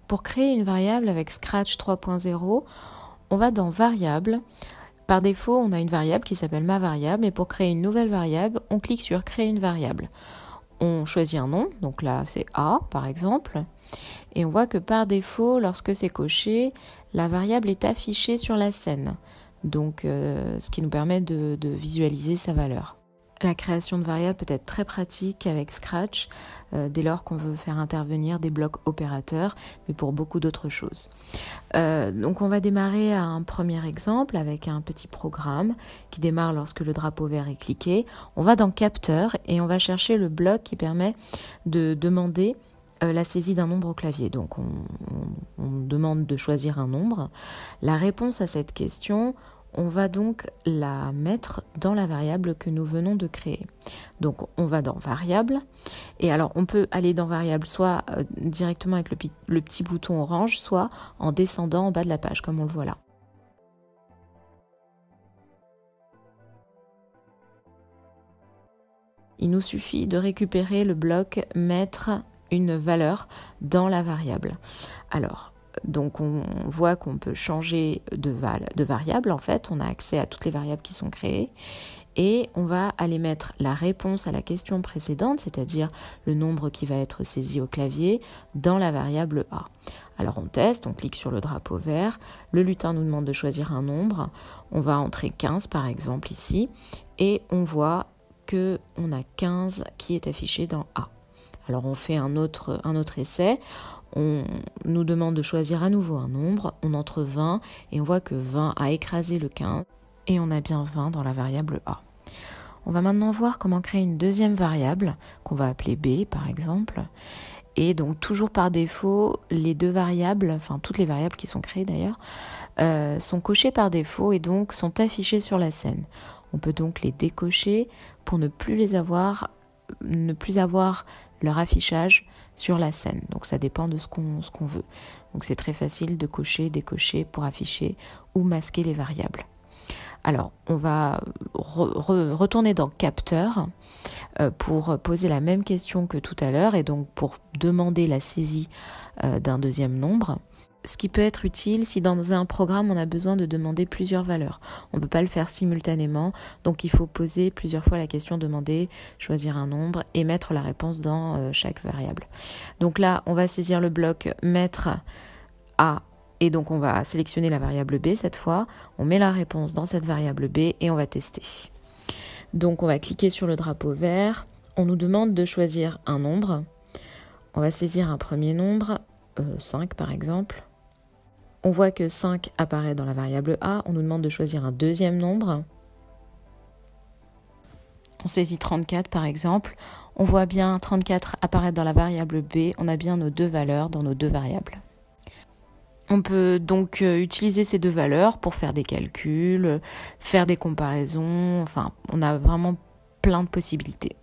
Pour créer une variable avec Scratch 3.0, on va dans Variables. Par défaut, on a une variable qui s'appelle ma variable, et pour créer une nouvelle variable, on clique sur Créer une variable. On choisit un nom, donc là c'est A par exemple, et on voit que par défaut, lorsque c'est coché, la variable est affichée sur la scène, donc ce qui nous permet de visualiser sa valeur. La création de variables peut être très pratique avec Scratch dès lors qu'on veut faire intervenir des blocs opérateurs, mais pour beaucoup d'autres choses. Donc on va démarrer à un premier exemple avec un petit programme qui démarre lorsque le drapeau vert est cliqué. On va dans Capteur et on va chercher le bloc qui permet de demander la saisie d'un nombre au clavier. Donc on demande de choisir un nombre. La réponse à cette question, on va donc la mettre dans la variable que nous venons de créer. Donc on va dans Variable, et alors on peut aller dans Variable soit directement avec le petit bouton orange, soit en descendant en bas de la page, comme on le voit là. Il nous suffit de récupérer le bloc mettre une valeur dans la variable. Alors, donc on voit qu'on peut changer de variable, en fait, on a accès à toutes les variables qui sont créées, et on va aller mettre la réponse à la question précédente, c'est-à-dire le nombre qui va être saisi au clavier, dans la variable A. Alors on teste, on clique sur le drapeau vert, le lutin nous demande de choisir un nombre, on va entrer 15 par exemple ici, et on voit qu'on a 15 qui est affiché dans A. Alors on fait un autre essai, on nous demande de choisir à nouveau un nombre, on entre 20 et on voit que 20 a écrasé le 15 et on a bien 20 dans la variable A. On va maintenant voir comment créer une deuxième variable qu'on va appeler B par exemple. Et donc toujours par défaut, les deux variables, enfin toutes les variables qui sont créées d'ailleurs, sont cochées par défaut et donc sont affichées sur la scène. On peut donc les décocher pour ne plus avoir leur affichage sur la scène. Donc ça dépend de ce qu'on veut. Donc c'est très facile de cocher, décocher pour afficher ou masquer les variables. Alors on va retourner dans Capteur pour poser la même question que tout à l'heure et donc pour demander la saisie d'un deuxième nombre. Ce qui peut être utile si dans un programme on a besoin de demander plusieurs valeurs. On ne peut pas le faire simultanément, donc il faut poser plusieurs fois la question, demander, choisir un nombre et mettre la réponse dans chaque variable. Donc là, on va saisir le bloc mettre A et donc on va sélectionner la variable B cette fois. On met la réponse dans cette variable B et on va tester. Donc on va cliquer sur le drapeau vert. On nous demande de choisir un nombre. On va saisir un premier nombre, 5 par exemple. On voit que 5 apparaît dans la variable A, on nous demande de choisir un deuxième nombre. On saisit 34 par exemple, on voit bien 34 apparaître dans la variable B, on a bien nos deux valeurs dans nos deux variables. On peut donc utiliser ces deux valeurs pour faire des calculs, faire des comparaisons, enfin on a vraiment plein de possibilités.